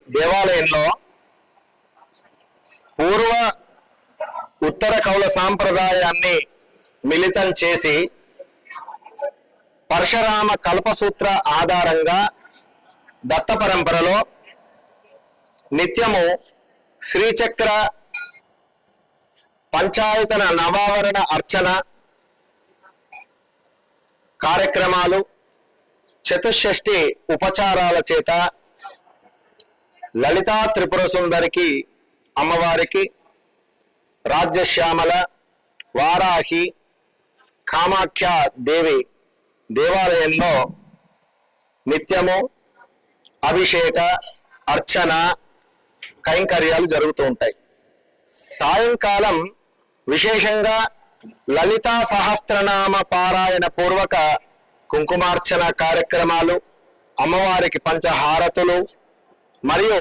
దేవాలయంలో పూర్వ ఉత్తర కౌల సాంప్రదాయాన్ని మిళితం చేసి పరశురామ కల్పసూత్ర ఆధారంగా దత్త పరంపరలో నిత్యము శ్రీచక్ర పంచాయతన నవావరణ అర్చన కార్యక్రమాలు, చతుషష్ఠి ఉపచారాల చేత లలితా త్రిపుర సుందరికి అమ్మవారికి రాజ్యశ్యామల వారాహి కామాఖ్య దేవి దేవాలయంలో నిత్యము అభిషేక అర్చన కైంకర్యాలు జరుగుతూ ఉంటాయి. సాయంకాలం విశేషంగా లలితా సహస్రనామ పారాయణ పూర్వక కుంకుమార్చన కార్యక్రమాలు, అమ్మవారికి పంచహారతులు మరియు